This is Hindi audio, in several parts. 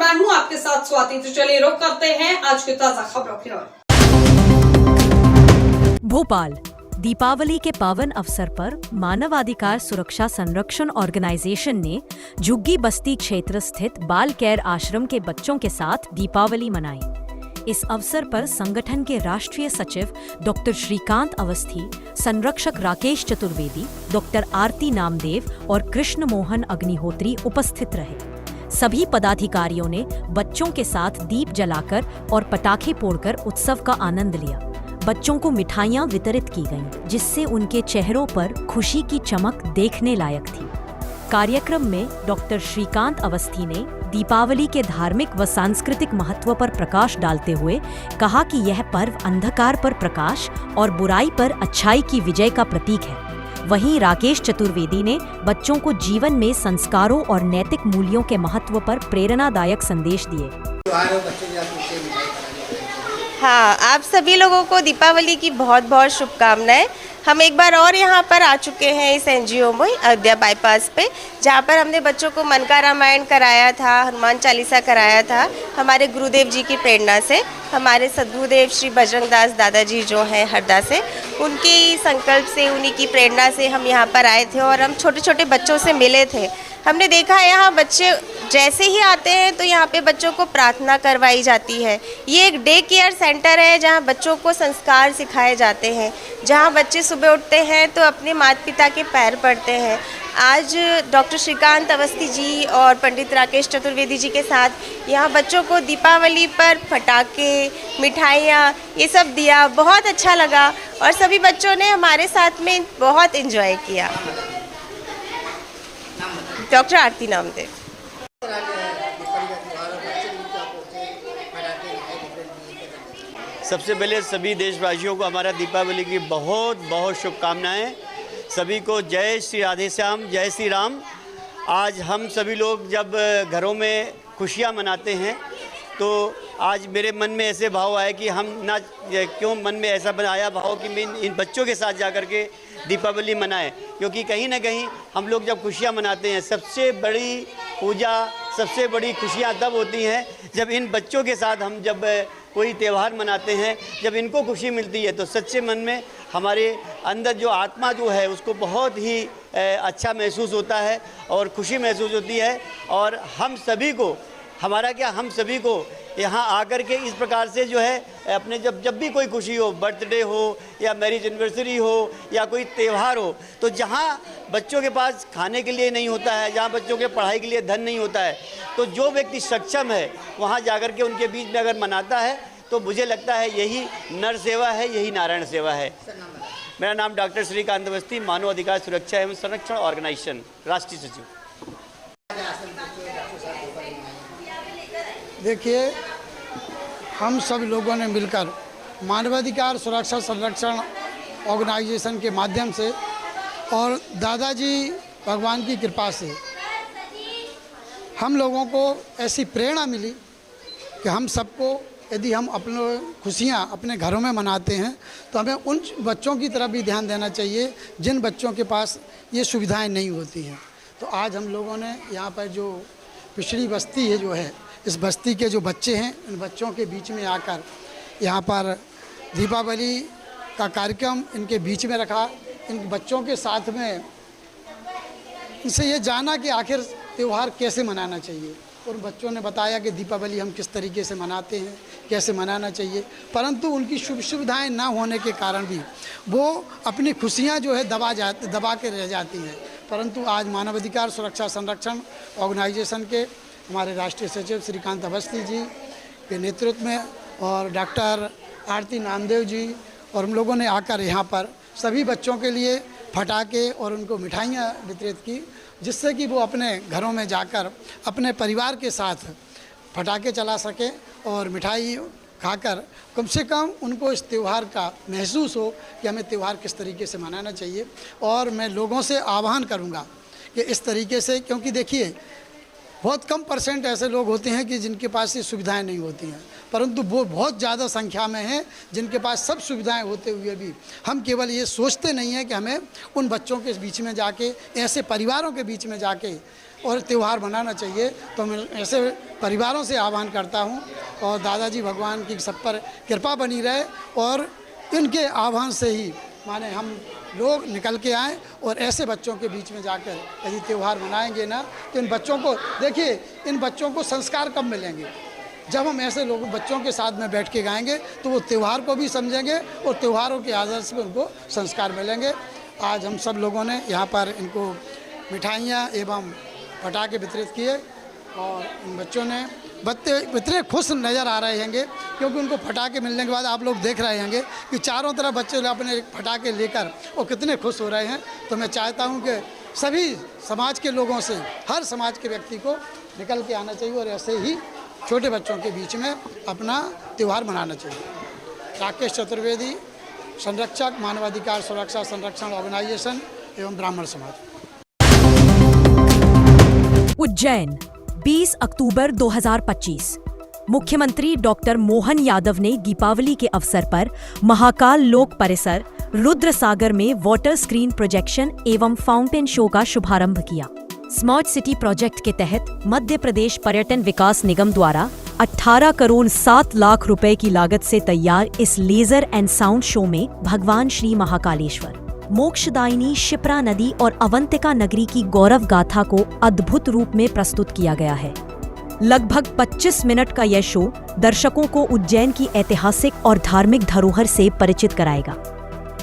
मैं हूं आपके साथ स्वाति। तो चलिए रुक करते हैं आज के ताजा खबरों की ओर। भोपाल दीपावली के पावन अवसर पर मानवाधिकार सुरक्षा संरक्षण ऑर्गेनाइजेशन ने झुग्गी बस्ती क्षेत्र स्थित बाल केयर आश्रम के बच्चों के साथ दीपावली मनाई। इस अवसर पर संगठन के राष्ट्रीय सचिव डॉक्टर श्रीकांत अवस्थी, संरक्षक राकेश चतुर्वेदी, डॉक्टर आरती नामदेव और कृष्ण मोहन अग्निहोत्री उपस्थित रहे। सभी पदाधिकारियों ने बच्चों के साथ दीप जलाकर और पटाखे फोड़कर उत्सव का आनंद लिया। बच्चों को मिठाइयां वितरित की गईं, जिससे उनके चेहरों पर खुशी की चमक देखने लायक थी। कार्यक्रम में डॉक्टर श्रीकांत अवस्थी ने दीपावली के धार्मिक व सांस्कृतिक महत्व पर प्रकाश डालते हुए कहा कि यह पर्व अंधकार पर प्रकाश और बुराई पर अच्छाई की विजय का प्रतीक है। वहीं राकेश चतुर्वेदी ने बच्चों को जीवन में संस्कारों और नैतिक मूल्यों के महत्व पर प्रेरणादायक संदेश दिए। हाँ, आप सभी लोगों को दीपावली की बहुत बहुत शुभकामनाएं। हम एक बार और यहाँ पर आ चुके हैं इस एनजीओ में अयोध्या बाईपास पे, जहाँ पर हमने बच्चों को मन का रामायण कराया था, हनुमान चालीसा कराया था। हमारे गुरुदेव जी की प्रेरणा से, हमारे सद्गुरुदेव श्री बजरंग दास दादाजी जो हैं हरदा से, उनके संकल्प से, उन्हीं की प्रेरणा से हम यहाँ पर आए थे और हम छोटे छोटे बच्चों से मिले थे। हमने देखा है यहाँ बच्चे जैसे ही आते हैं तो यहाँ पे बच्चों को प्रार्थना करवाई जाती है। ये एक डे केयर सेंटर है जहाँ बच्चों को संस्कार सिखाए जाते हैं, जहाँ बच्चे सुबह उठते हैं तो अपने माता पिता के पैर पड़ते हैं। आज डॉक्टर श्रीकांत अवस्थी जी और पंडित राकेश चतुर्वेदी जी के साथ यहाँ बच्चों को दीपावली पर पटाखे, मिठाइयाँ ये सब दिया, बहुत अच्छा लगा और सभी बच्चों ने हमारे साथ में बहुत एंजॉय किया। डॉक्टर आरती नामदेव। सबसे पहले सभी देशवासियों को हमारा दीपावली की बहुत बहुत शुभकामनाएं। सभी को जय श्री राधे श्याम, जय श्री राम। आज हम सभी लोग जब घरों में खुशियां मनाते हैं तो आज मेरे मन में ऐसे भाव आए कि हम ना क्यों मन में ऐसा बनाया भाव कि मैं इन बच्चों के साथ जा कर के दीपावली मनाएं, क्योंकि कहीं ना कहीं हम लोग जब खुशियां मनाते हैं, सबसे बड़ी पूजा, सबसे बड़ी खुशियां तब होती हैं जब इन बच्चों के साथ हम जब कोई त्यौहार मनाते हैं, जब इनको खुशी मिलती है तो सच्चे मन में हमारे अंदर जो आत्मा जो है उसको बहुत ही अच्छा महसूस होता है और खुशी महसूस होती है। और हम सभी को, हमारा क्या, हम सभी को यहाँ आकर के इस प्रकार से जो है अपने जब भी कोई खुशी हो, बर्थडे हो या मैरिज एनिवर्सरी हो या कोई त्यौहार हो, तो जहाँ बच्चों के पास खाने के लिए नहीं होता है, जहाँ बच्चों के पढ़ाई के लिए धन नहीं होता है, तो जो व्यक्ति सक्षम है वहाँ जाकर के उनके बीच में अगर मनाता है तो मुझे लगता है यही नर सेवा है, यही नारायण सेवा है। मेरा नाम डॉक्टर श्रीकांत अवस्थी, मानव अधिकार सुरक्षा एवं संरक्षण ऑर्गेनाइजेशन, राष्ट्रीय सचिव। देखिए, हम सब लोगों ने मिलकर मानवाधिकार सुरक्षा संरक्षण ऑर्गेनाइजेशन के माध्यम से और दादाजी भगवान की कृपा से हम लोगों को ऐसी प्रेरणा मिली कि हम सबको, यदि हम अपने खुशियाँ अपने घरों में मनाते हैं तो हमें उन बच्चों की तरफ भी ध्यान देना चाहिए जिन बच्चों के पास ये सुविधाएं नहीं होती हैं। तो आज हम लोगों ने यहाँ पर जो पिछड़ी बस्ती है जो है, इस बस्ती के जो बच्चे हैं, इन बच्चों के बीच में आकर यहाँ पर दीपावली का कार्यक्रम इनके बीच में रखा। इन बच्चों के साथ में इनसे ये जाना कि आखिर त्यौहार कैसे मनाना चाहिए, और बच्चों ने बताया कि दीपावली हम किस तरीके से मनाते हैं, कैसे मनाना चाहिए। परंतु उनकी सुविधाएं ना होने के कारण भी वो अपनी खुशियां जो है दबा के रह जाती हैं। परंतु आज मानवाधिकार सुरक्षा संरक्षण ऑर्गेनाइजेशन के हमारे राष्ट्रीय सचिव श्रीकांत अवस्थी जी के नेतृत्व में और डॉक्टर आरती नामदेव जी और हम लोगों ने आकर यहाँ पर सभी बच्चों के लिए पटाखे और उनको मिठाइयाँ वितरित की, जिससे कि वो अपने घरों में जाकर अपने परिवार के साथ पटाखे चला सकें और मिठाई खाकर कम से कम उनको इस त्यौहार का महसूस हो कि हमें त्यौहार किस तरीके से मनाना चाहिए। और मैं लोगों से आह्वान करूँगा कि इस तरीके से, क्योंकि देखिए बहुत कम परसेंट ऐसे लोग होते हैं कि जिनके पास ये सुविधाएं नहीं होती हैं, परंतु वो बहुत ज़्यादा संख्या में हैं जिनके पास सब सुविधाएं होते हुए भी हम केवल ये सोचते नहीं हैं कि हमें उन बच्चों के बीच में जाके, ऐसे परिवारों के बीच में जाके और त्यौहार मनाना चाहिए। तो मैं ऐसे परिवारों से आह्वान करता हूँ और दादाजी भगवान की सब पर कृपा बनी रहे और इनके आह्वान से ही माने हम लोग निकल के आएँ और ऐसे बच्चों के बीच में जाकर यदि त्यौहार मनाएंगे ना तो इन बच्चों को देखिए, इन बच्चों को संस्कार कब मिलेंगे? जब हम ऐसे लोग बच्चों के साथ में बैठ के गाएंगे तो वो त्यौहार को भी समझेंगे और त्योहारों के आदर्श में उनको संस्कार मिलेंगे। आज हम सब लोगों ने यहाँ पर इनको मिठाइयाँ एवं पटाखे वितरित किए और इन बच्चों ने बच्चे इतने खुश नज़र आ रहे होंगे क्योंकि उनको पटाखे मिलने के बाद आप लोग देख रहे होंगे कि चारों तरफ बच्चे अपने पटाखे लेकर और कितने खुश हो रहे हैं। तो मैं चाहता हूँ कि सभी समाज के लोगों से, हर समाज के व्यक्ति को निकल के आना चाहिए और ऐसे ही छोटे बच्चों के बीच में अपना त्यौहार मनाना चाहिए। राकेश चतुर्वेदी, संरक्षक मानवाधिकार सुरक्षा संरक्षण ऑर्गेनाइजेशन एवं ब्राह्मण समाज। उज्जैन 20 अक्टूबर 2025। मुख्यमंत्री डॉक्टर मोहन यादव ने दीपावली के अवसर पर महाकाल लोक परिसर रुद्र सागर में वाटर स्क्रीन प्रोजेक्शन एवं फाउंटेन शो का शुभारंभ किया। स्मार्ट सिटी प्रोजेक्ट के तहत मध्य प्रदेश पर्यटन विकास निगम द्वारा 18 करोड़ 7 लाख रुपए की लागत से तैयार इस लेजर एंड साउंड शो में भगवान श्री महाकालेश्वर, मोक्षदायिनी शिप्रा नदी और अवंतिका नगरी की गौरव गाथा को अद्भुत रूप में प्रस्तुत किया गया है। लगभग 25 मिनट का यह शो दर्शकों को उज्जैन की ऐतिहासिक और धार्मिक धरोहर से परिचित कराएगा।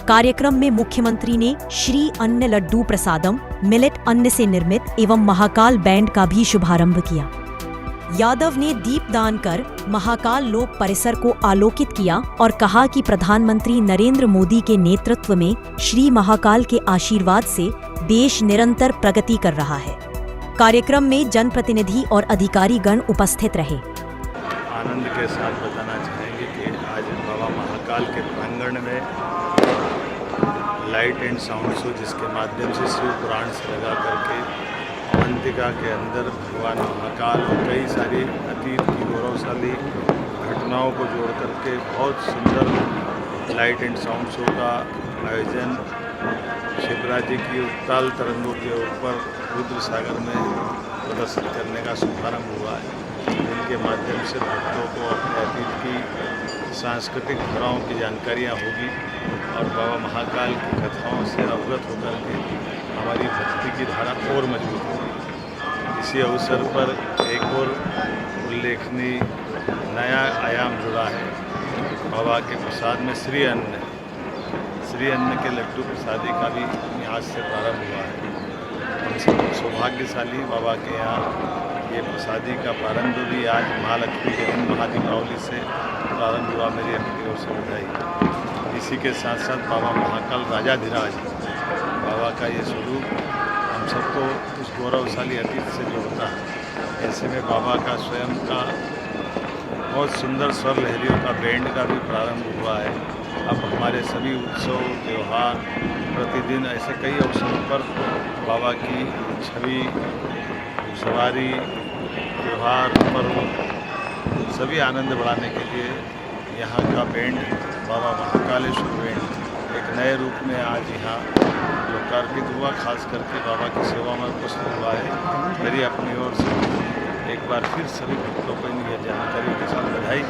कार्यक्रम में मुख्यमंत्री ने श्री अन्न लड्डू प्रसादम मिलेट अन्न से निर्मित एवं महाकाल बैंड का भी शुभारंभ किया। यादव ने दीपदान कर महाकाल लोक परिसर को आलोकित किया और कहा कि प्रधानमंत्री नरेंद्र मोदी के नेतृत्व में श्री महाकाल के आशीर्वाद से देश निरंतर प्रगति कर रहा है। कार्यक्रम में जनप्रतिनिधि और अधिकारी गण उपस्थित रहे। आनंद के साथ बताना चाहेंगे कि आज बाबा महाकाल के प्रांगण में लाइट एंड साउंड शो, जिसके माध्यम से शिव पुराण से लगा करके अवंतिका के अंदर भगवान महाकाल और कई सारी अतीत की गौरवशाली घटनाओं को जोड़ करके बहुत सुंदर लाइट एंड साउंड शो का आयोजन शिप्रा जी की उत्ताल तरंगों के ऊपर रुद्र सागर में प्रदर्शित करने का शुभारंभ हुआ है, जिनके माध्यम से भक्तों को अपने अतीत की सांस्कृतिक धाराओं की जानकारियाँ होगी और बाबा महाकाल की कथाओं से अवगत होकर के हमारी भक्ति की धारा और मजबूत होगी। इसी अवसर पर एक और उल्लेखनीय नया आयाम जुड़ा है। बाबा के प्रसाद में श्री अन्न के लड्डू प्रसादी का भी आज से प्रारंभ हुआ है। हम सब सौभाग्यशाली बाबा के यहाँ ये प्रसादी का प्रारंभ भी आज महालक्ष्मी के दिन महादीपावली से प्रारंभ हुआ। मेरी अपनी ओर से बधाई। इसी के साथ साथ बाबा महाकाल राजाधिराज बाबा का ये स्वरूप हम सबको उस गौरवशाली अतीत से जोड़ता है। ऐसे में बाबा का स्वयं का बहुत सुंदर स्वर लहरियों का बैंड का भी प्रारंभ हुआ है। अब हमारे सभी उत्सव त्यौहार प्रतिदिन ऐसे कई अवसरों पर बाबा की छवि, सवारी, त्यौहार, पर्व सभी आनंद बढ़ाने के लिए यहाँ का बैंड बाबा महाकालेश्वर बैंड एक नए रूप में आज यहाँ लोकार्पित हुआ। खास करके बाबा की सेवा में उपस्थित हुआ है। मेरी अपनी ओर से एक बार फिर सभी भक्तों को इन जानकारी के साथ बधाई।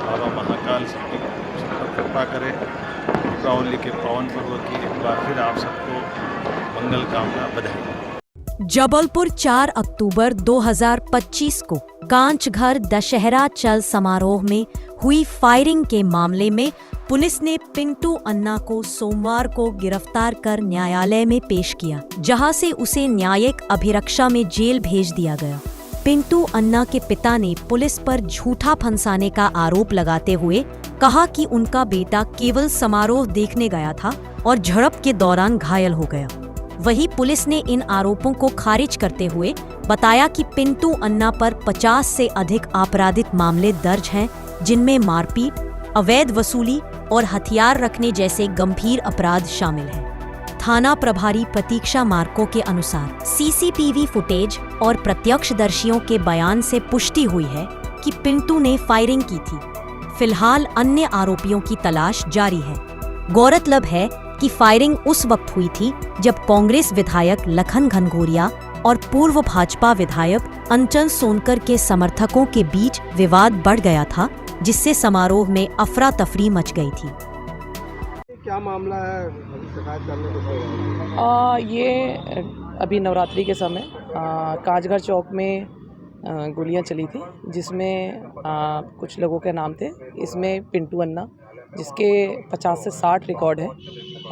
बाबा महाकाल सबकी सब पर कृपा करे। दीपावली के पावन पर्व की एक बार फिर आप सबको मंगल कामना, बधाई। जबलपुर 4 अक्टूबर 2025 को कांचघर दशहरा चल समारोह में हुई फायरिंग के मामले में पुलिस ने पिंटू अन्ना को सोमवार को गिरफ्तार कर न्यायालय में पेश किया, जहां से उसे न्यायिक अभिरक्षा में जेल भेज दिया गया। पिंटू अन्ना के पिता ने पुलिस पर झूठा फंसाने का आरोप लगाते हुए कहा कि उनका बेटा केवल समारोह देखने गया था और झड़प के दौरान घायल हो गया। वहीं पुलिस ने इन आरोपों को खारिज करते हुए बताया कि पिंटू अन्ना पर 50 से अधिक आपराधिक मामले दर्ज हैं, जिनमें मारपीट, अवैध वसूली और हथियार रखने जैसे गंभीर अपराध शामिल हैं। थाना प्रभारी प्रतीक्षा मार्को के अनुसार सीसीटीवी फुटेज और प्रत्यक्षदर्शियों के बयान से पुष्टि हुई है कि पिंटू ने फायरिंग की थी। फिलहाल अन्य आरोपियों की तलाश जारी है। गौरतलब है कि फायरिंग उस वक्त हुई थी जब कांग्रेस विधायक लखन घनघोरिया और पूर्व भाजपा विधायक अंचन सोनकर के समर्थकों के बीच विवाद बढ़ गया था, जिससे समारोह में अफरा तफरी मच गई थी। क्या मामला है, शिकायत करने को? ये अभी नवरात्रि के समय कांचघर चौक में गोलियां चली थी, जिसमें कुछ लोगों के नाम थे। इसमें पिंटू अन्ना, जिसके 50 से 60 रिकॉर्ड हैं,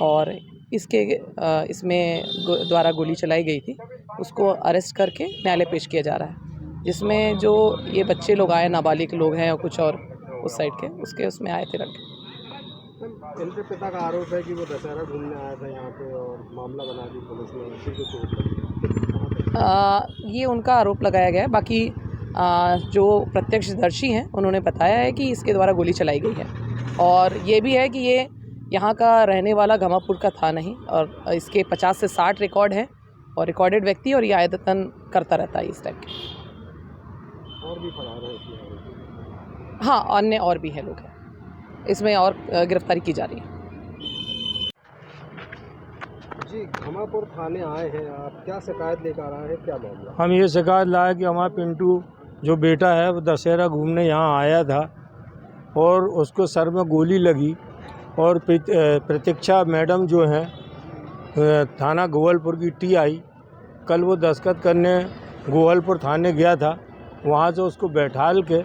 और इसमें द्वारा गोली चलाई गई थी, उसको अरेस्ट करके न्यायालय पेश किया जा रहा है। जिसमें जो ये बच्चे लोग आए, नाबालिग लोग हैं और कुछ और उस साइड के उसमें आए थे रखे। इनके पिता का आरोप है कि वो दशहरा घूमने आया था यहाँ पे और मामला बना दी पुलिस ने, उसी को चोट लगी। ये उनका आरोप लगाया गया है। बाकी जो प्रत्यक्षदर्शी हैं उन्होंने बताया है कि इसके द्वारा गोली चलाई गई है, और ये भी है कि ये यहाँ का रहने वाला घमापुर का था नहीं, और इसके 50 से 60 रिकॉर्ड हैं और रिकॉर्डेड व्यक्ति, और ये आयतन करता रहता है इस टाइप के। और भी फरार है इसमें? हाँ, अन्य और भी है लोग हैं इसमें, और गिरफ्तारी की जा रही है। जी, घमापुर थाने आए हैं आप, क्या शिकायत लेकर आए हैं, क्या मामला? हम ये शिकायत लाए कि हमारा पिंटू जो बेटा है वो दशहरा घूमने यहाँ आया था और उसको सर में गोली लगी, और प्रतीक्षा मैडम जो हैं थाना गोवलपुर की टीआई, कल वो दस्तखत करने गोवलपुर थाने गया था, वहाँ से उसको बैठाल के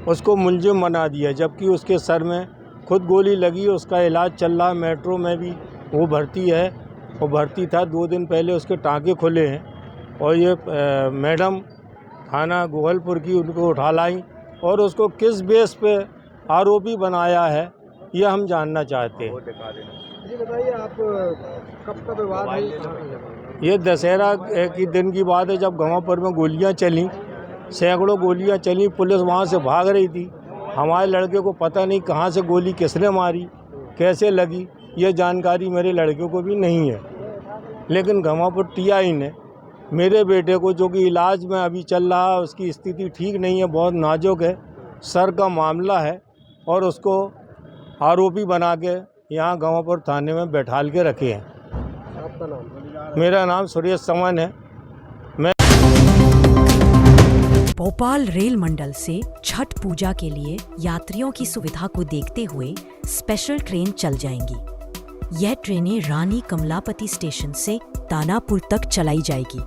उसको मुलजिम बना दिया, जबकि उसके सर में खुद गोली लगी। उसका इलाज चल रहा, मेट्रो में भी वो भर्ती है, वो भर्ती था। 2 दिन पहले उसके टाँके खुले हैं, और ये मैडम थाना गोवलपुर की उनको उठा लाई, और उसको किस बेस पे आरोपी बनाया है ये हम जानना चाहते हैं। जी बताइए, आप कब का विवाद है? ये दशहरा के दिन की बात है, जब घमापुर में गोलियां चली, सैकड़ों गोलियां चली, पुलिस वहां से भाग रही थी। हमारे लड़के को पता नहीं कहां से गोली किसने मारी, कैसे लगी, ये जानकारी मेरे लड़के को भी नहीं है। लेकिन घमापुर टीआई ने मेरे बेटे को, जो कि इलाज में अभी चल रहा है, उसकी स्थिति ठीक नहीं है, बहुत नाजुक है, सर का मामला है, और उसको आरोपी बना के यहाँ घमापुर थाने में बैठाल के रखे हैं। आपका नाम? मेरा नाम सुरेश चमन है। भोपाल रेल मंडल से छठ पूजा के लिए यात्रियों की सुविधा को देखते हुए स्पेशल ट्रेन चल जाएंगी। यह ट्रेनें रानी कमलापति स्टेशन से दानापुर तक चलाई जाएगी।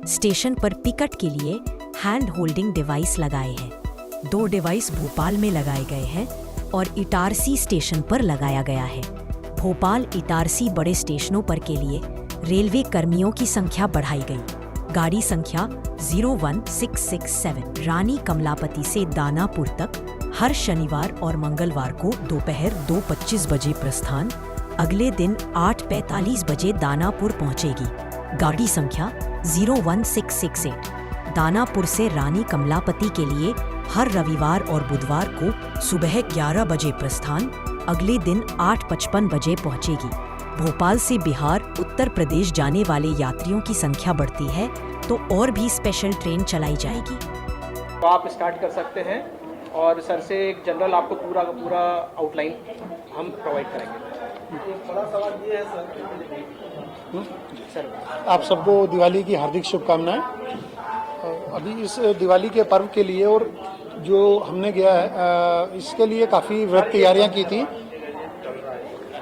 स्टेशन पर टिकट के लिए हैंड होल्डिंग डिवाइस लगाए हैं। 2 डिवाइस भोपाल में लगाए गए हैं और इटारसी स्टेशन पर लगाया गया है। भोपाल इटारसी बड़े स्टेशनों पर के लिए रेलवे कर्मियों की संख्या बढ़ाई गई। गाड़ी संख्या 01667 रानी कमलापति से दानापुर तक हर शनिवार और मंगलवार को दोपहर 2:25 बजे प्रस्थान, अगले दिन 8:45 बजे दानापुर पहुंचेगी। गाड़ी संख्या 01668 दानापुर से रानी कमलापति के लिए हर रविवार और बुधवार को सुबह 11 बजे प्रस्थान, अगले दिन 8:55 बजे पहुंचेगी। भोपाल से बिहार, उत्तर प्रदेश जाने वाले यात्रियों की संख्या बढ़ती है तो और भी स्पेशल ट्रेन चलाई जाएगी। तो आप स्टार्ट कर सकते हैं, और सर से एक जनरल आपको पूरा का पूरा आउटलाइन हम प्रोवाइड करेंगे। बड़ा सवाल ये है सर, आप सबको दिवाली की हार्दिक शुभकामनाएं। अभी इस दिवाली के पर्व के लिए और जो हमने गया है इसके लिए काफ़ी व्रत तैयारियां की थी।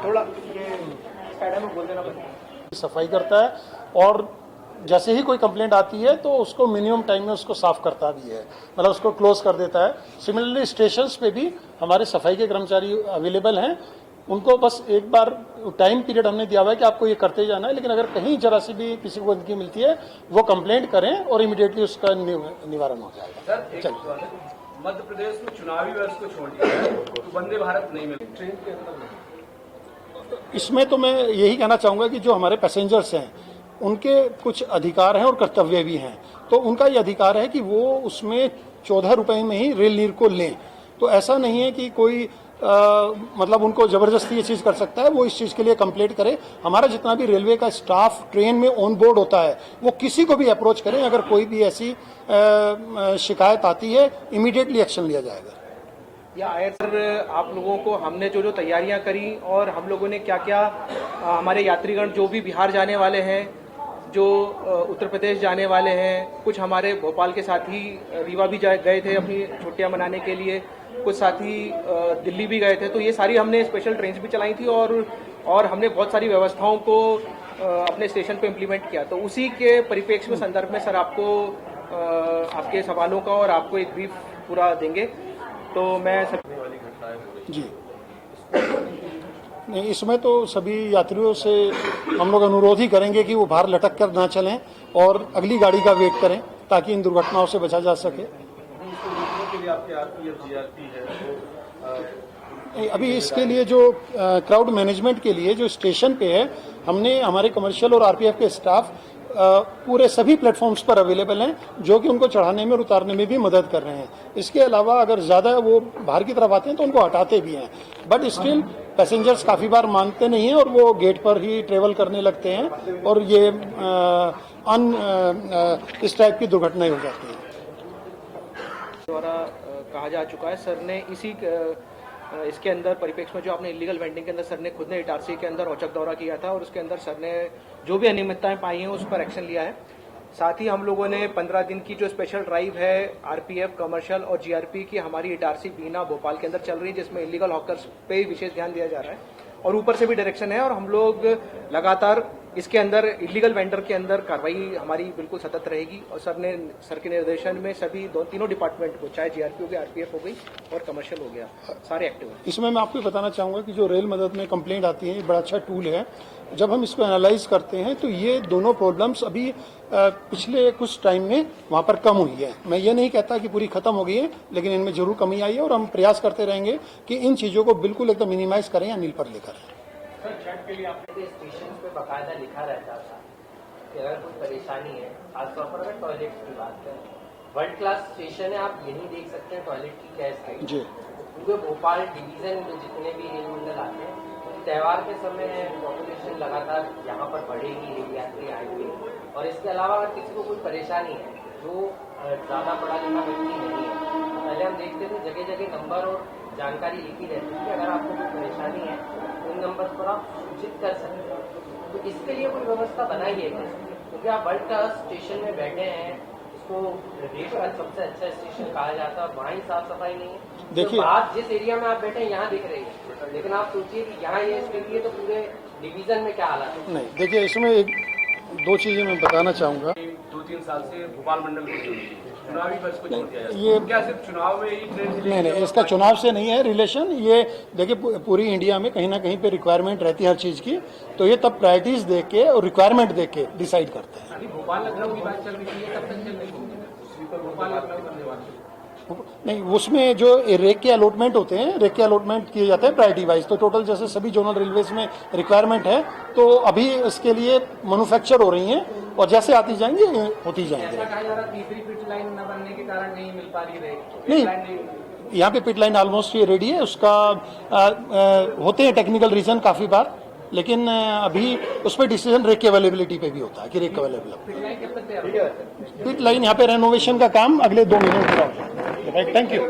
थोड़ा में बोल देना सफाई करता है, और जैसे ही कोई कंप्लेंट आती है तो उसको मिनिमम टाइम में उसको साफ करता भी है, मतलब उसको क्लोज कर देता है। सिमिलरली स्टेशंस पे भी हमारे सफाई के कर्मचारी अवेलेबल हैं, उनको बस एक बार टाइम पीरियड हमने दिया हुआ है कि आपको ये करते जाना है, लेकिन अगर कहीं जरा सी भी किसी को गंदगी मिलती है वो कंप्लेंट करें और इमीडिएटली उसका निवारण हो जाएगा। चलिए, मध्य प्रदेश में चुनावी वर्ष को छोड़ दिया तो वंदे भारत नहीं मिली ट्रेन के अंदर। इसमें तो मैं यही कहना चाहूँगा कि जो हमारे पैसेंजर्स हैं उनके कुछ अधिकार हैं और कर्तव्य भी हैं। तो उनका ये अधिकार है कि वो उसमें 14 रुपए में ही रेल नीर को लें। तो ऐसा नहीं है कि कोई मतलब उनको ज़बरदस्ती ये चीज़ कर सकता है, वो इस चीज़ के लिए कंप्लेंट करे। हमारा जितना भी रेलवे का स्टाफ ट्रेन में ऑन बोर्ड होता है वो किसी को भी अप्रोच करें, अगर कोई भी ऐसी शिकायत आती है इमीडिएटली एक्शन लिया जाएगा। या सर, आप लोगों को हमने जो तैयारियां करी और हम लोगों ने क्या क्या हमारे यात्रीगण जो भी बिहार जाने वाले हैं जो उत्तर प्रदेश जाने वाले हैं, कुछ हमारे भोपाल के साथी रीवा भी गए थे अपनी छुट्टियां मनाने के लिए, कुछ साथी दिल्ली भी गए थे। तो ये सारी हमने स्पेशल ट्रेन्स भी चलाई थी और हमने बहुत सारी व्यवस्थाओं को अपने स्टेशन पे इम्प्लीमेंट किया। तो उसी के परिप्रेक्ष्य में संदर्भ में सर आपको आपके सवालों का और आपको एक ब्रीफ पूरा देंगे। तो मैं जी नहीं, इसमें तो सभी यात्रियों से हम लोग अनुरोध ही करेंगे कि वो बाहर लटक कर ना चलें और अगली गाड़ी का वेट करें ताकि इन दुर्घटनाओं से बचा जा सके। अभी इसके लिए जो क्राउड मैनेजमेंट के लिए जो स्टेशन पे है, हमने हमारे कमर्शियल और आरपीएफ के स्टाफ पूरे सभी प्लेटफॉर्म्स पर अवेलेबल हैं, जो कि उनको चढ़ाने में और उतारने में भी मदद कर रहे हैं। इसके अलावा अगर ज़्यादा वो बाहर की तरफ आते हैं तो उनको हटाते भी हैं, बट स्टिल पैसेंजर्स काफ़ी बार मानते नहीं हैं और वो गेट पर ही ट्रेवल करने लगते हैं और ये इस टाइप की दुर्घटनाएं हो जाती हैं। द्वारा कहा जा चुका है, सर ने इसके अंदर परिप्रेक्ष्य में जो आपने इलीगल वेंडिंग के अंदर सर ने खुद ने इटारसी के अंदर औचक दौरा किया था और उसके अंदर सर ने जो भी अनियमितताएं पाई हैं उस पर एक्शन लिया है। साथ ही हम लोगों ने 15 दिन की जो स्पेशल ड्राइव है आरपीएफ, कमर्शियल और जीआरपी की हमारी इटारसी बीना भोपाल के अंदर चल रही है, जिसमें इलीगल हॉकर्स पे विशेष ध्यान दिया जा रहा है और ऊपर से भी डायरेक्शन है और हम लोग लगातार इसके अंदर इलीगल वेंडर के अंदर कार्रवाई हमारी बिल्कुल सतत रहेगी। और सर के निर्देशन में सभी तीनों डिपार्टमेंट को, चाहे जीआरपी हो गया, आरपीएफ हो गई और कमर्शियल हो गया, सारे एक्टिव हैं। इसमें मैं आपको बताना चाहूँगा कि जो रेल मदद में कंप्लेंट आती है, ये बड़ा अच्छा टूल है। जब हम इसको एनालाइज करते हैं तो ये दोनों प्रॉब्लम्स अभी पिछले कुछ टाइम में वहाँ पर कम हुई है। मैं ये नहीं कहता कि पूरी खत्म हो गई है, लेकिन इनमें जरूर कमी आई है और हम प्रयास करते रहेंगे कि इन चीज़ों को बिल्कुल एकदम मिनिमाइज करें या नील पर लेकर। स्टेशन पे बकायदा लिखा रहता था कि अगर कोई परेशानी है, खासतौर पर अगर टॉयलेट की बात करें, वर्ल्ड क्लास स्टेशन है, आप यही देख सकते हैं टॉयलेट की क्या स्थिति जी। पूरे भोपाल डिवीजन में जितने भी रेल मंडल आते हैं, त्यौहार के समय पॉपुलेशन लगातार यहाँ पर बढ़ेगी, रेल यात्री आएंगे। और इसके अलावा अगर किसी को कोई परेशानी है जो ज्यादा पढ़ा लिखा व्यक्ति नहीं है, पहले हम देखते थे जगह जगह नंबर और जानकारी लिखी रहती है कि अगर आपको कोई परेशानी है उन नंबर पर आप सूचित कर सकते हैं। तो इसके लिए कोई व्यवस्था बनाई है क्योंकि आप वर्ल्ड क्लास स्टेशन में बैठे हैं, इसको रेल का सबसे अच्छा स्टेशन कहा जाता है, वहाँ ही साफ सफाई नहीं है। देखिए, तो बात जिस एरिया में आप बैठे हैं यहाँ दिख रही है, लेकिन आप सोचिए कि यहाँ ये स्थिति है तो पूरे डिवीजन में क्या हालात है। नहीं, देखिए इसमें दो चीजें मैं बताना चाहूँगा। 2-3 साल से भोपाल मंडल को चुनावी बस को छोड़ दिया ये क्या सिर्फ चुनाव में ही ट्रेन? नहीं, इसका चुनाव से नहीं है रिलेशन। ये देखिए पूरी इंडिया में कहीं ना कहीं पे रिक्वायरमेंट रहती है हर चीज़ की, तो ये तब प्रायोरिटीज देख के और रिक्वायरमेंट देख के डिसाइड करते हैं। अभी भोपाल लखनऊ की बात चल रही थी, तब तक चल रही थी भोपाल लखनऊ बनने वाली नहीं, उसमें जो रेक के अलॉटमेंट होते हैं, रेक के अलॉटमेंट किए जाते हैं प्रायोरिटी वाइज। तो टोटल जैसे सभी जोनल रेलवेज में रिक्वायरमेंट है, तो अभी इसके लिए मैन्युफैक्चर हो रही हैं और जैसे आती जाएंगी होती जाएंगी। ऐसा कहा जा रहा है तीसरी पिट लाइन न बनने के कारण नहीं मिल पा रही है। नहीं, यहाँ पे पिट लाइन ऑलमोस्ट ये रेडी है। उसका होते हैं टेक्निकल रीजन काफ़ी बार, लेकिन अभी उस पर डिसीजन रेक की अवेलेबिलिटी पे भी होता है कि रेक अवेलेबल है। पिट लाइन यहाँ पे रेनोवेशन का काम अगले 2 महीनों में पूरा हो जाएगा। Thank you.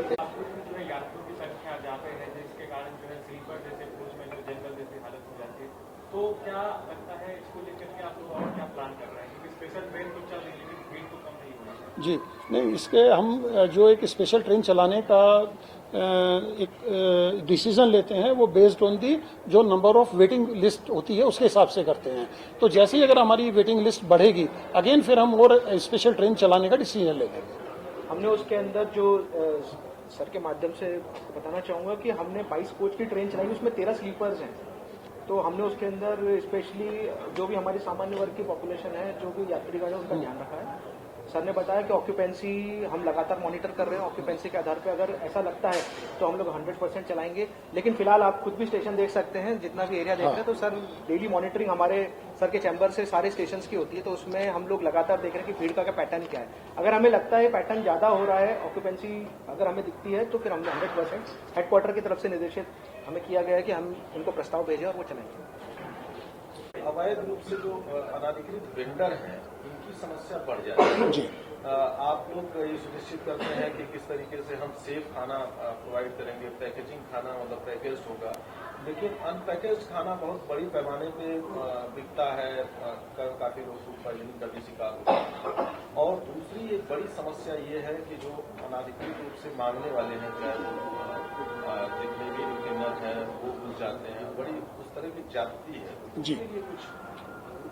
तो क्या लगता है इसको लेकर के आप लोग और क्या प्लान कर रहे हैं, क्योंकि स्पेशल ट्रेन तो चल रही है लेकिन भीड़ तो कम नहीं होना। जी नहीं, इसके हम जो एक स्पेशल ट्रेन चलाने का एक डिसीजन लेते हैं, वो बेस्ड ऑन दी जो नंबर ऑफ वेटिंग लिस्ट होती है उसके हिसाब से करते हैं। तो जैसे ही अगर हमारी वेटिंग लिस्ट बढ़ेगी, अगेन फिर हम और स्पेशल ट्रेन चलाने का डिसीजन लेंगे। हमने उसके अंदर जो सर के माध्यम से बताना चाहूँगा कि हमने 22 कोच की ट्रेन चलाई, उसमें 13 स्लीपर्स हैं। तो हमने उसके अंदर स्पेशली जो भी हमारी सामान्य वर्ग की पॉपुलेशन है, जो भी यात्रीगण है, उनका ध्यान रखा है। सर ने बताया कि ऑक्यूपेंसी हम लगातार मॉनिटर कर रहे हैं। ऑक्यूपेंसी के आधार पे अगर ऐसा लगता है तो हम लोग 100% चलाएंगे। लेकिन फिलहाल आप खुद भी स्टेशन देख सकते हैं, जितना भी एरिया देख रहे हैं, तो सर डेली मॉनिटरिंग हमारे सर के चैम्बर से सारे स्टेशन की होती है। तो उसमें हम लोग लगातार देख रहे हैं कि भीड़ का क्या पैटर्न क्या है। अगर हमें लगता है पैटर्न ज्यादा हो रहा है, ऑक्यूपेंसी अगर हमें दिखती है, तो फिर हमने 100% हेडक्वार्टर की तरफ से निर्देशित हमें किया गया है कि हम उनको प्रस्ताव भेजें और वो चलाएंगे। अवैध रूप से जो अनाधिकृत वेंडर हैं, उनकी समस्या बढ़ जाती है। जी आप लोग ये सुनिश्चित करते हैं कि किस तरीके से हम सेफ खाना प्रोवाइड करेंगे, पैकेजिंग खाना मतलब पैकेज्ड होगा, लेकिन अनपैकेज्ड खाना बहुत बड़ी पैमाने पे बिकता है, काफी लोग फूड पॉइजनिंग का भी शिकार होते हैं। और दूसरी एक बड़ी समस्या ये है कि जो अनाधिकृत रूप से मांगने वाले हैं, चाहे जितने भी क्लीनर हैं वो घुस जाते हैं, बड़ी उस तरह की ज्यादती है जी। कुछ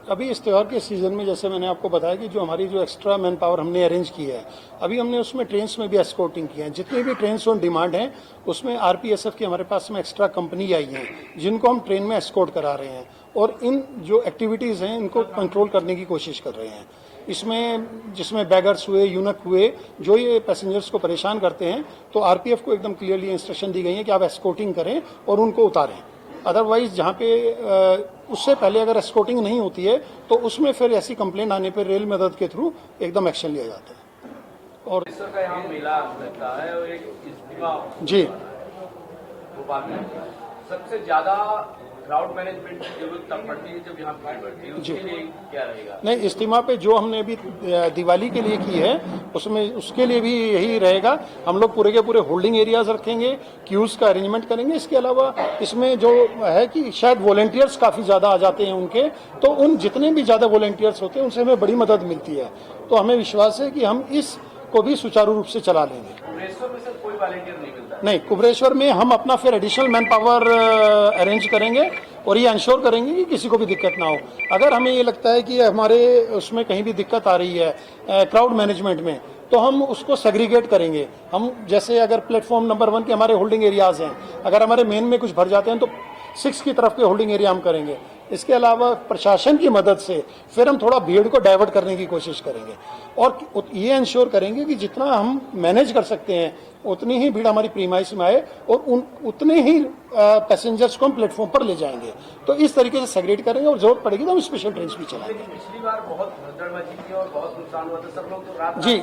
अभी इस त्यौहार के सीजन में जैसे मैंने आपको बताया कि जो हमारी जो एक्स्ट्रा मैन पावर हमने अरेंज की है, अभी हमने उसमें ट्रेन्स में भी एस्कॉर्टिंग की है। जितनी भी ट्रेन्स ऑन डिमांड हैं उसमें आरपीएसएफ की हमारे पास में एक्स्ट्रा कंपनी आई है जिनको हम ट्रेन में एस्कॉर्ट करा रहे हैं और इन जो एक्टिविटीज़ हैं इनको कंट्रोल करने की कोशिश कर रहे हैं। इसमें जिसमें बैगर्स हुए, यूनक हुए, जो ये पैसेंजर्स को परेशान करते हैं, तो आरपीएफ को एकदम क्लियरली इंस्ट्रक्शन दी गई है कि आप एस्कॉर्टिंग करें और उनको उतारें। अदरवाइज जहाँ पे उससे पहले अगर एस्कॉर्टिंग नहीं होती है तो उसमें फिर ऐसी कंप्लेंट आने पर रेल मदद के थ्रू एकदम एक्शन लिया जाता है। और का यहाँ मेला लगता है और एक इज्तिमा जी भोपाल में सबसे ज्यादा क्राउड मैनेजमेंट की जरूरत तब पड़ती है जब यहाँ भीड़ बढ़ती है, उसके लिए क्या रहेगा? नहीं, इज्तिमा पे जो हमने अभी दिवाली के लिए की है उसमें उसके लिए भी यही रहेगा। हम लोग पूरे के पूरे होल्डिंग एरियाज रखेंगे, क्यूज का अरेंजमेंट करेंगे। इसके अलावा इसमें जो है कि शायद वॉलंटियर्स काफी ज्यादा आ जाते हैं उनके, तो उन जितने भी ज्यादा वॉलंटियर्स होते हैं उनसे हमें बड़ी मदद मिलती है। तो हमें विश्वास है कि हम इस को भी सुचारू रूप से चला लेंगे। कुबरेश्वर में सर कोई वॉलंटियर नहीं मिलता? नहीं, कुबरेश्वर में हम अपना फिर एडिशनल मैन पावर अरेंज करेंगे और ये इंश्योर करेंगे कि किसी को भी दिक्कत ना हो। अगर हमें ये लगता है कि हमारे उसमें कहीं भी दिक्कत आ रही है क्राउड मैनेजमेंट में, तो हम उसको सेग्रीगेट करेंगे। हम जैसे अगर प्लेटफॉर्म नंबर 1 के हमारे होल्डिंग एरियाज हैं, अगर हमारे मेन में कुछ भर जाते हैं तो 6 की तरफ के होल्डिंग एरिया हम करेंगे। इसके अलावा प्रशासन की मदद से फिर हम थोड़ा भीड़ को डाइवर्ट करने की कोशिश करेंगे और ये इंश्योर करेंगे कि जितना हम मैनेज कर सकते हैं उतनी ही भीड़ हमारी प्रीमाइस में आए और उतने ही पैसेंजर्स को हम प्लेटफॉर्म पर ले जाएंगे। तो इस तरीके से सेग्रीगेट करेंगे और जरूरत पड़ेगी तो हम स्पेशल ट्रेन भी चलाएंगे। पिछली बार बहुत भगदड़ मची थी और बहुत नुकसान हुआ था, सब लोग तो रात जी।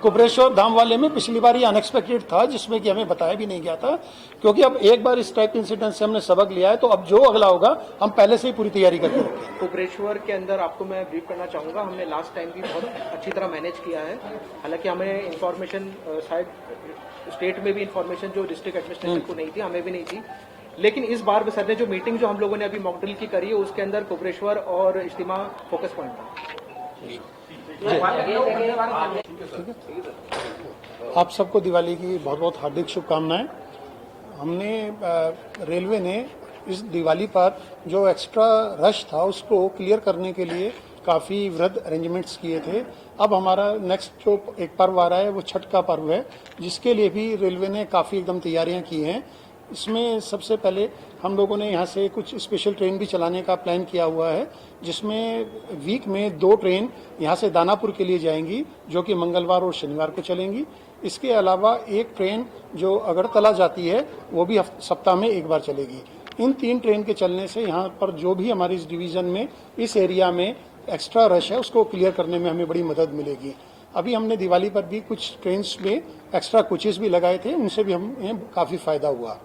कुबरेश्वर धाम वाले में पिछली बार ये अनएक्सपेक्टेड था, जिसमें कि हमें बताया भी नहीं गया था, क्योंकि अब एक बार इस टाइप इंसिडेंट से हमने सबक लिया है। तो अब जो अगला होगा हम पहले से ही पूरी तैयारी करके रखेंगे। कुबरेश्वर के अंदर आपको मैं ब्रीफ करना चाहूंगा, हमने लास्ट टाइम भी बहुत अच्छी तरह मैनेज किया है। हालांकि हमें इंफॉर्मेशन शायद स्टेट में भी इंफॉर्मेशन जो डिस्ट्रिक्ट एडमिनिस्ट्रेशन को नहीं थी, हमें भी नहीं थी, लेकिन इस बार सर ने जो मीटिंग जो हम लोगों ने अभी मॉक ड्रिल की करी है उसके अंदर कुबरेश्वर और इज्तिमा फोकस पॉइंट था। आप सबको दिवाली की बहुत बहुत हार्दिक शुभकामनाएं। हमने रेलवे ने इस दिवाली पर जो एक्स्ट्रा रश था उसको क्लियर करने के लिए काफ़ी वृहद अरेंजमेंट्स किए थे। अब हमारा नेक्स्ट जो एक पर्व आ रहा है वो छठ का पर्व है, जिसके लिए भी रेलवे ने काफ़ी एकदम तैयारियां की हैं। इसमें सबसे पहले हम लोगों ने यहाँ से कुछ स्पेशल ट्रेन भी चलाने का प्लान किया हुआ है, जिसमें वीक में 2 ट्रेन यहाँ से दानापुर के लिए जाएंगी जो कि मंगलवार और शनिवार को चलेंगी। इसके अलावा एक ट्रेन जो अगरतला जाती है वो भी सप्ताह में एक बार चलेगी। इन 3 ट्रेन के चलने से यहाँ पर जो भी हमारी इस डिवीज़न में इस एरिया में एक्स्ट्रा रश है उसको क्लियर करने में हमें बड़ी मदद मिलेगी। अभी हमने दिवाली पर भी कुछ ट्रेन्स में एक्स्ट्रा कोचेस भी लगाए थे, उनसे भी हमें काफ़ी फ़ायदा हुआ।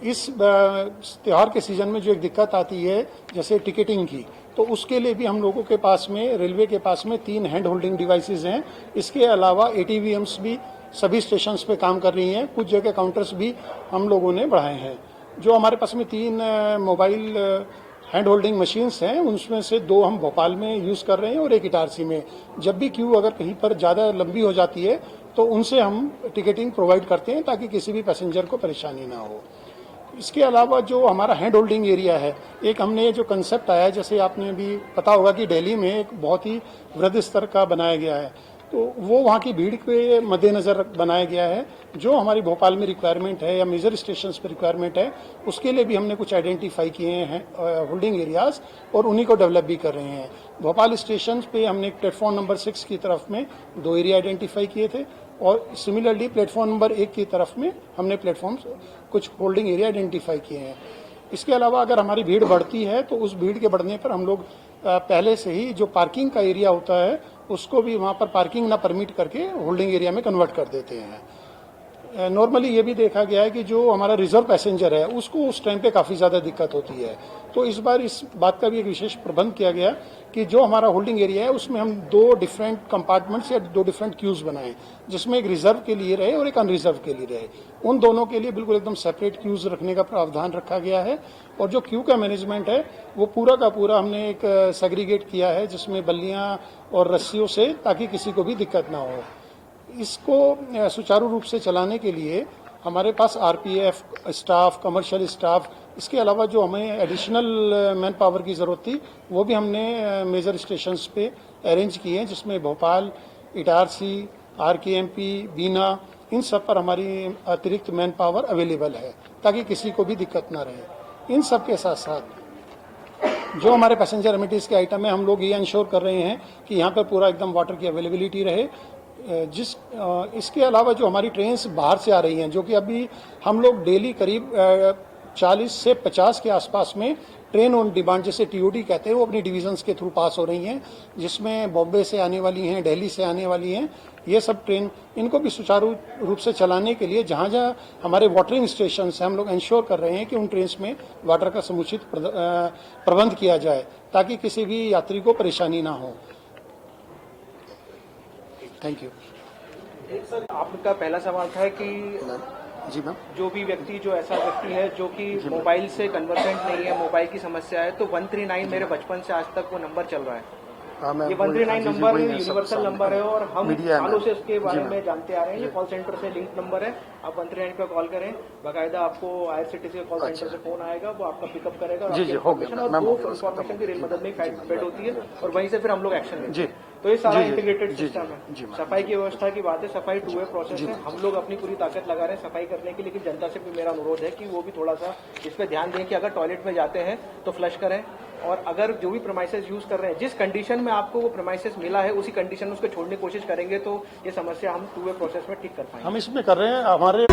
इस त्यौहार के सीज़न में जो एक दिक्कत आती है जैसे टिकटिंग की, तो उसके लिए भी हम लोगों के पास में रेलवे के पास में 3 हैंड होल्डिंग डिवाइसेस हैं। इसके अलावा ATVMs भी सभी स्टेशंस पे काम कर रही हैं। कुछ जगह काउंटर्स भी हम लोगों ने बढ़ाए हैं। जो हमारे पास में 3 मोबाइल हैंड होल्डिंग मशीन्स हैं, उनमें से 2 हम भोपाल में यूज़ कर रहे हैं और एक इटारसी में। जब भी क्यू अगर कहीं पर ज़्यादा लंबी हो जाती है तो उनसे हम टिकटिंग प्रोवाइड करते हैं ताकि किसी भी पैसेंजर को परेशानी ना हो। इसके अलावा जो हमारा हैंड होल्डिंग एरिया है, एक हमने जो कंसेप्ट आया, जैसे आपने भी पता होगा कि दिल्ली में एक बहुत ही वृहद स्तर का बनाया गया है, तो वो वहाँ की भीड़ के मद्देनज़र बनाया गया है। जो हमारी भोपाल में रिक्वायरमेंट है या मेजर स्टेशंस पर रिक्वायरमेंट है, उसके लिए भी हमने कुछ आइडेंटिफाई किए हैं होल्डिंग एरियाज और उन्हीं को डेवलप भी कर रहे हैं। भोपाल स्टेशन पे हमने प्लेटफॉर्म नंबर 6 की तरफ में 2 एरिया आइडेंटिफाई किए थे और सिमिलरली प्लेटफॉर्म नंबर 1 की तरफ में हमने प्लेटफॉर्म्स कुछ होल्डिंग एरिया आइडेंटिफाई किए हैं। इसके अलावा अगर हमारी भीड़ बढ़ती है तो उस भीड़ के बढ़ने पर हम लोग पहले से ही जो पार्किंग का एरिया होता है उसको भी वहाँ पर पार्किंग ना परमिट करके होल्डिंग एरिया में कन्वर्ट कर देते हैं। नॉर्मली ये भी देखा गया है कि जो हमारा रिजर्व पैसेंजर है उसको उस टाइम पे काफ़ी ज़्यादा दिक्कत होती है। तो इस बार इस बात का भी एक विशेष प्रबंध किया गया कि जो हमारा होल्डिंग एरिया है उसमें हम 2 डिफरेंट कंपार्टमेंट्स या 2 डिफरेंट क्यूज बनाएं, जिसमें एक रिजर्व के लिए रहे और एक अनरिजर्व के लिए रहे। उन दोनों के लिए बिल्कुल एकदम सेपरेट क्यूज रखने का प्रावधान रखा गया है। और जो क्यू का मैनेजमेंट है वो पूरा का पूरा हमने एक सेग्रीगेट किया है, जिसमें बल्लियां और रस्सियों से, ताकि किसी को भी दिक्कत ना हो। इसको सुचारू रूप से चलाने के लिए हमारे पास आरपीएफ स्टाफ, कमर्शियल स्टाफ, इसके अलावा जो हमें एडिशनल मैन पावर की ज़रूरत थी वो भी हमने मेजर स्टेशंस पे अरेंज किए हैं, जिसमें भोपाल, इटारसी, आरकेएमपी, बीना, इन सब पर हमारी अतिरिक्त मैन पावर अवेलेबल है ताकि किसी को भी दिक्कत ना रहे। इन सब के साथ साथ जो हमारे पैसेंजर एमिनिटीज़ के आइटम है, हम लोग ये इंश्योर कर रहे हैं कि यहाँ पर पूरा एकदम वाटर की अवेलेबिलिटी रहे। इसके अलावा जो हमारी ट्रेन्स बाहर से आ रही हैं, जो कि अभी हम लोग डेली करीब 40 से 50 के आसपास में ट्रेन ऑन डिमांड, जैसे टीओडी कहते हैं, वो अपनी डिवीजन्स के थ्रू पास हो रही हैं, जिसमें बॉम्बे से आने वाली हैं, दिल्ली से आने वाली हैं। ये सब ट्रेन, इनको भी सुचारू रूप से चलाने के लिए जहाँ जहाँ हमारे वाटरिंग स्टेशन हैं, हम लोग इंश्योर कर रहे हैं कि उन ट्रेन्स में वाटर का समुचित प्रबंध किया जाए ताकि किसी भी यात्री को परेशानी ना हो। Thank you. एक सर, आपका पहला सवाल था कि जी मैम, जो भी व्यक्ति, जो ऐसा व्यक्ति है जो कि मोबाइल से कन्वर्सेंट नहीं है, मोबाइल की समस्या है, तो 139 मेरे बचपन से आज तक वो नंबर चल रहा है। ये 139 नंबर यूनिवर्सल नंबर है और हम सालों से उसके बारे में जानते आ रहे हैं। ये कॉल सेंटर से लिंक नंबर है, आप 139 पे कॉल करें, बाकायदा आपको आईआरसीटीसी कॉल सेंटर से फोन आएगा, वो आपका पिकअप करेगा और 2 इन्फॉर्मेशन की रेल मदद में फेड होती है और वहीं से फिर हम लोग एक्शन लेते हैं। तो ये सारा इंटीग्रेटेड सिस्टम है। सफाई की व्यवस्था की बात है, सफाई 2 वे प्रोसेस है। हम लोग अपनी पूरी ताकत लगा रहे हैं सफाई करने की, लेकिन जनता से भी मेरा अनुरोध है कि वो भी थोड़ा सा इस पे ध्यान दें कि अगर टॉयलेट में जाते हैं तो फ्लश करें, और अगर जो भी प्रेमाइसेस यूज कर रहे हैं, जिस कंडीशन में आपको वो प्रेमाइसेस मिला है उसी कंडीशन में उसको छोड़ने की कोशिश करेंगे तो ये समस्या हम 2 वे प्रोसेस में ठीक कर पाएंगे। हम इसमें कर रहे हैं हमारे